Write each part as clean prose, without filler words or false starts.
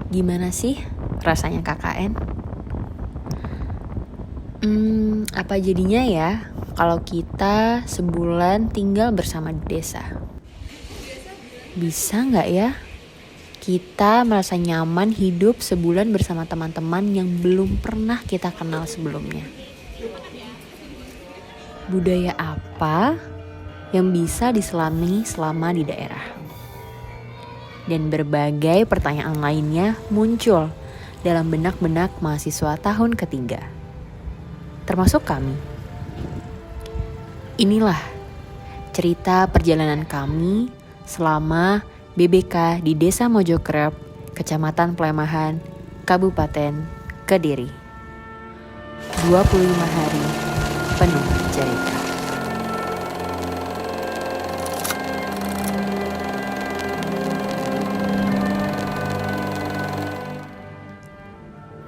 Gimana sih rasanya KKN? Apa jadinya ya kalau kita sebulan tinggal bersama di desa? Bisa nggak ya kita merasa nyaman hidup sebulan bersama teman-teman yang belum pernah kita kenal sebelumnya? Budaya apa yang bisa diselami selama di daerah? Dan berbagai pertanyaan lainnya muncul dalam benak-benak mahasiswa tahun ketiga, termasuk kami. Inilah cerita perjalanan kami selama BBK di Desa Mojokerep, Kecamatan Plemahan, Kabupaten Kediri. 25 hari penuh cerita.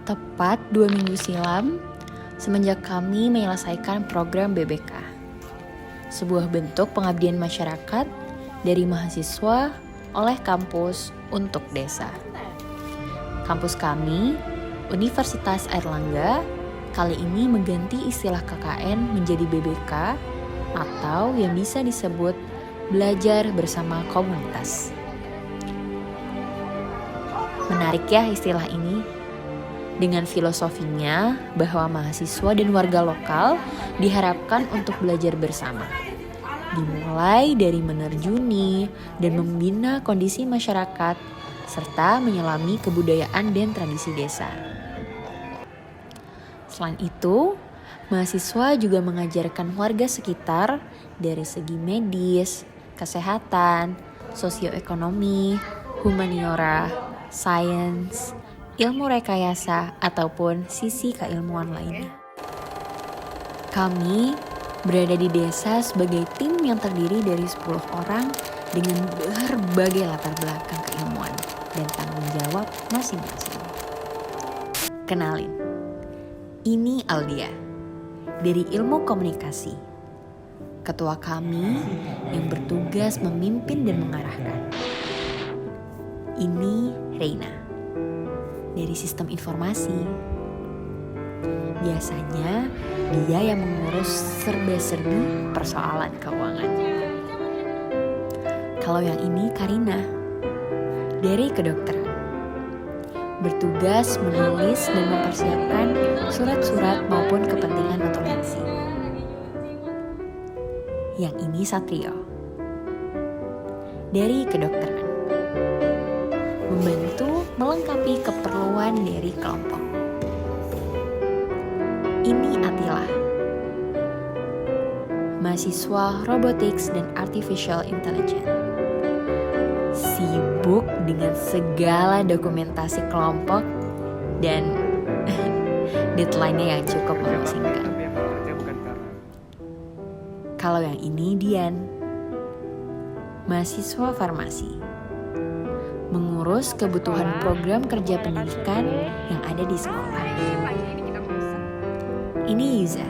Tepat 2 minggu silam, semenjak kami menyelesaikan program BBK, sebuah bentuk pengabdian masyarakat dari mahasiswa oleh kampus untuk desa. Kampus kami, Universitas Airlangga, kali ini mengganti istilah KKN menjadi BBK atau yang bisa disebut belajar bersama komunitas. Menarik ya istilah ini. Dengan filosofinya bahwa mahasiswa dan warga lokal diharapkan untuk belajar bersama. Dimulai dari menerjuni dan membina kondisi masyarakat, serta menyelami kebudayaan dan tradisi desa. Selain itu, mahasiswa juga mengajarkan warga sekitar dari segi medis, kesehatan, sosioekonomi, humaniora, sains, ilmu rekayasa, ataupun sisi keilmuan lainnya. Kami berada di desa sebagai tim yang terdiri dari 10 orang dengan berbagai latar belakang keilmuan dan tanggung jawab masing-masing. Kenalin, ini Aldia dari Ilmu Komunikasi, ketua kami yang bertugas memimpin dan mengarahkan. Ini Reina dari Sistem Informasi. Biasanya dia yang mengurus serba-serbi persoalan keuangan. Kalau yang ini Karina dari Kedokteran, bertugas menulis dan mempersiapkan surat-surat maupun kepentingan notulensi. Yang ini Satrio dari Kedokteran, membantu melengkapi keperluan dari kelompok. Ini Atila, mahasiswa Robotics dan Artificial Intelligence, sibuk dengan segala dokumentasi kelompok dan deadline-nya yang cukup memusingkan. Kalau yang ini Dian, mahasiswa farmasi, mengurus kebutuhan program kerja pendidikan yang ada di sekolah. Ini Yuza.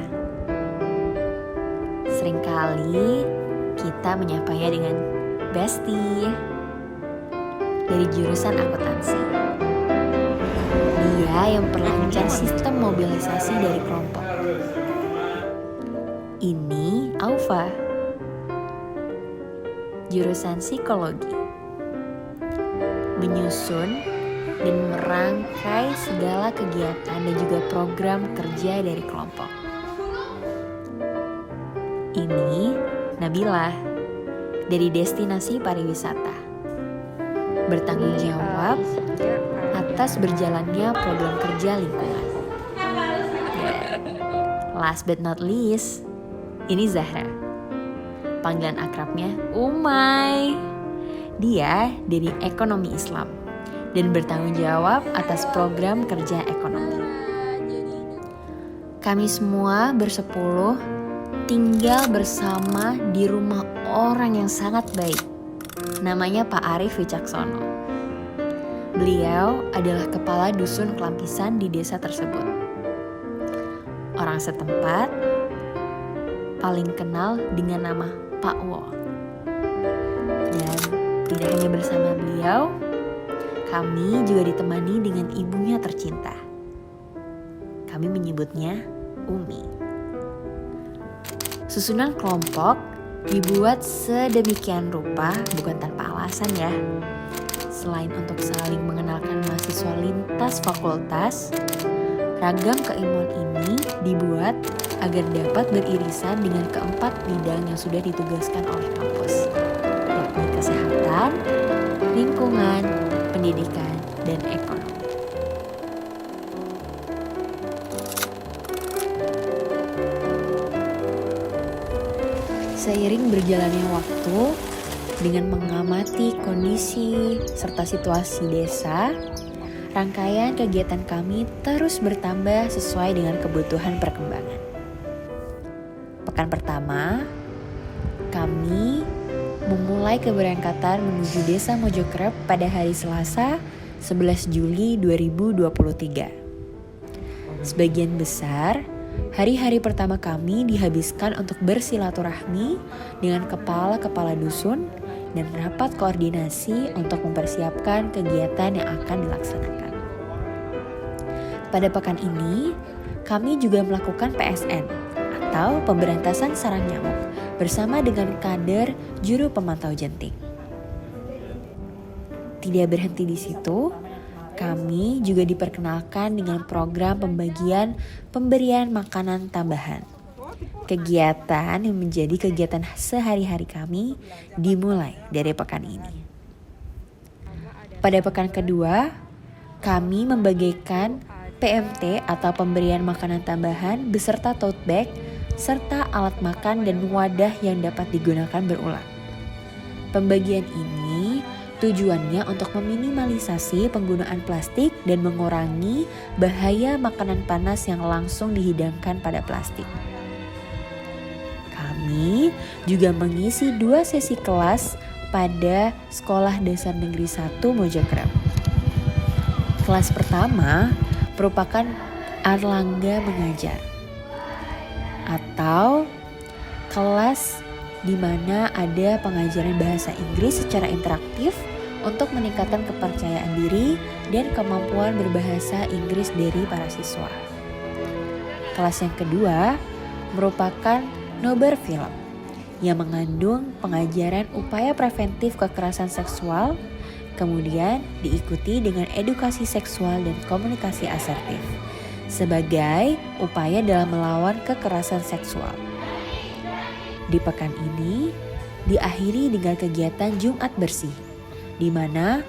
Seringkali kita menyapanya dengan Besti dari jurusan akuntansi. Dia yang perlancar sistem mobilisasi dari kelompok. Ini Aufa, jurusan psikologi, menyusun dan merangkai segala kegiatan dan juga program kerja dari kelompok. Ini Nabila dari Destinasi Pariwisata, bertanggung jawab atas berjalannya program kerja lingkungan. Last but not least, ini Zahra, panggilan akrabnya Umay. Dia dari Ekonomi Islam dan bertanggung jawab atas program kerja ekonomi. Kami semua bersepuluh tinggal bersama di rumah orang yang sangat baik. Namanya Pak Arif Wicaksono. Beliau adalah kepala dusun Kelampisan di desa tersebut. Orang setempat paling kenal dengan nama Pak Wo. Dan tidak hanya bersama beliau, Kami juga ditemani dengan ibunya tercinta. Kami menyebutnya Umi. Susunan kelompok dibuat sedemikian rupa bukan tanpa alasan ya. Selain untuk saling mengenalkan mahasiswa lintas fakultas, ragam keilmuan ini dibuat agar dapat beririsan dengan keempat bidang yang sudah ditugaskan oleh kampus, yakni kesehatan, lingkungan, pendidikan, dan ekonomi. Seiring berjalannya waktu, dengan mengamati kondisi serta situasi desa, rangkaian kegiatan kami terus bertambah sesuai dengan kebutuhan perkembangan. Pekan pertama, kami memulai keberangkatan menuju Desa Mojokerep pada hari Selasa 11 Juli 2023. Sebagian besar, hari-hari pertama kami dihabiskan untuk bersilaturahmi dengan kepala-kepala dusun dan rapat koordinasi untuk mempersiapkan kegiatan yang akan dilaksanakan. Pada pekan ini, kami juga melakukan PSN atau pemberantasan sarang nyamuk bersama dengan kader juru pemantau jentik. Tidak berhenti di situ, kami juga diperkenalkan dengan program pemberian makanan tambahan. Kegiatan yang menjadi kegiatan sehari-hari kami dimulai dari pekan ini. Pada pekan kedua, kami membagikan PMT atau pemberian makanan tambahan beserta tote bag serta alat makan dan wadah yang dapat digunakan berulang. Pembagian ini tujuannya untuk meminimalisasi penggunaan plastik dan mengurangi bahaya makanan panas yang langsung dihidangkan pada plastik. Kami juga mengisi 2 sesi kelas pada Sekolah Dasar Negeri 1 Mojokerep. Kelas pertama merupakan Erlangga Mengajar atau kelas di mana ada pengajaran bahasa Inggris secara interaktif untuk meningkatkan kepercayaan diri dan kemampuan berbahasa Inggris dari para siswa. Kelas yang kedua merupakan Nobar Film yang mengandung pengajaran upaya preventif kekerasan seksual, kemudian diikuti dengan edukasi seksual dan komunikasi asertif sebagai upaya dalam melawan kekerasan seksual. Di pekan ini diakhiri dengan kegiatan Jumat Bersih, di mana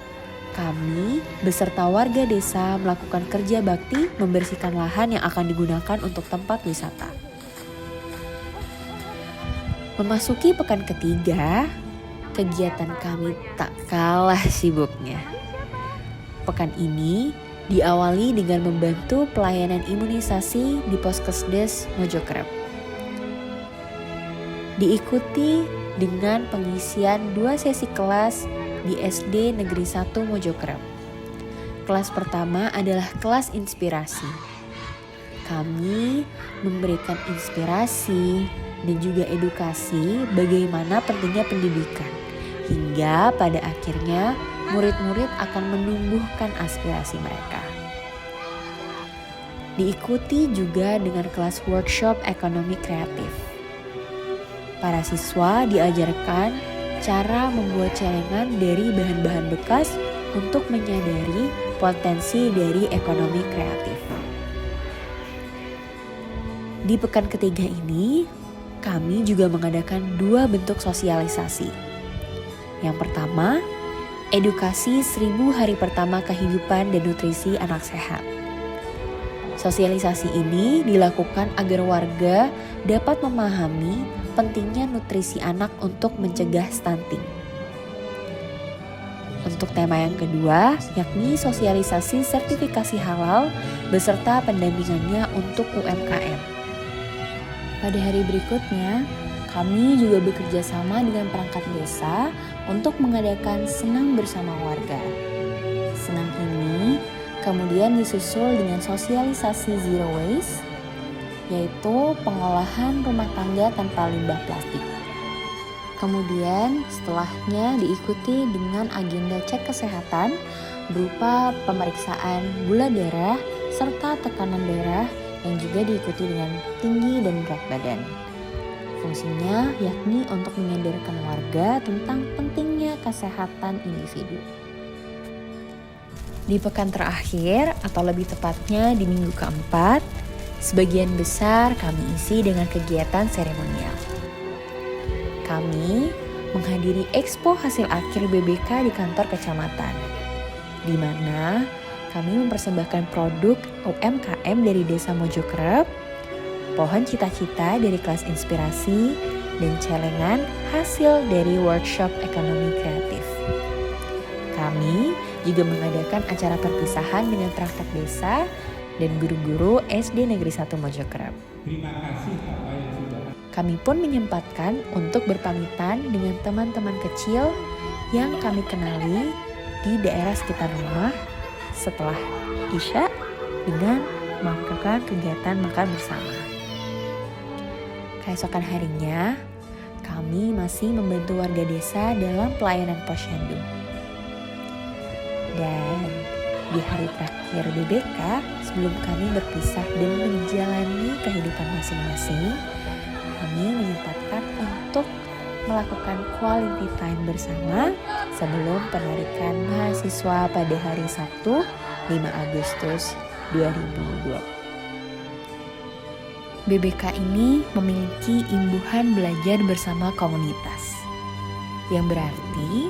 kami beserta warga desa melakukan kerja bakti membersihkan lahan yang akan digunakan untuk tempat wisata. Memasuki pekan ketiga, kegiatan kami tak kalah sibuknya. Pekan ini diawali dengan membantu pelayanan imunisasi di Poskesdes Mojokerep. Diikuti dengan pengisian 2 sesi kelas di SD Negeri 1 Mojokerep. Kelas pertama adalah kelas inspirasi. Kami memberikan inspirasi dan juga edukasi bagaimana pentingnya pendidikan, hingga pada akhirnya murid-murid akan menumbuhkan aspirasi mereka. Diikuti juga dengan kelas workshop ekonomi kreatif. Para siswa diajarkan cara membuat celengan dari bahan-bahan bekas untuk menyadari potensi dari ekonomi kreatif. Di pekan ketiga ini, kami juga mengadakan 2 bentuk sosialisasi. Yang pertama, edukasi 1000 hari pertama kehidupan dan nutrisi anak sehat. Sosialisasi ini dilakukan agar warga dapat memahami pentingnya nutrisi anak untuk mencegah stunting. Untuk tema yang kedua, yakni sosialisasi sertifikasi halal beserta pendampingannya untuk UMKM. Pada hari berikutnya, kami juga bekerja sama dengan perangkat desa untuk mengadakan senam bersama warga. Senam ini kemudian disusul dengan sosialisasi zero waste, yaitu pengolahan rumah tangga tanpa limbah plastik. Kemudian setelahnya diikuti dengan agenda cek kesehatan berupa pemeriksaan gula darah serta tekanan darah yang juga diikuti dengan tinggi dan berat badan. Fungsinya yakni untuk menyadarkan warga tentang pentingnya kesehatan individu. Di pekan terakhir, atau lebih tepatnya di minggu keempat, sebagian besar kami isi dengan kegiatan seremonial. Kami menghadiri Expo hasil akhir BBK di kantor kecamatan, di mana kami mempersembahkan produk UMKM dari Desa Mojokerep, pohon cita-cita dari kelas inspirasi, dan celengan hasil dari workshop ekonomi kreatif. Kami juga mengadakan acara perpisahan dengan perangkat desa dan guru-guru SD Negeri 1 Mojokerep. Terima kasih Bapak yang sudah. Kami pun menyempatkan untuk berpamitan dengan teman-teman kecil yang kami kenali di daerah sekitar rumah setelah Isya dengan melakukan kegiatan makan bersama. Keesokan harinya, kami masih membantu warga desa dalam pelayanan posyandu. Dan di hari terakhir BBK, sebelum kami berpisah dan menjalani kehidupan masing-masing, kami menyempatkan untuk melakukan quality time bersama sebelum penarikan mahasiswa pada hari Sabtu 5 Agustus 2020. BBK ini memiliki imbuhan belajar bersama komunitas, yang berarti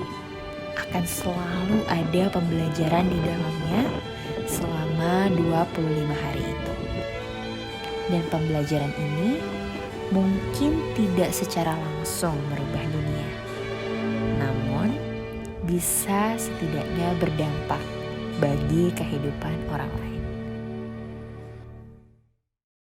akan selalu ada pembelajaran di dalamnya selama 25 hari itu. Dan pembelajaran ini mungkin tidak secara langsung merubah dunia, namun bisa setidaknya berdampak bagi kehidupan orang lain.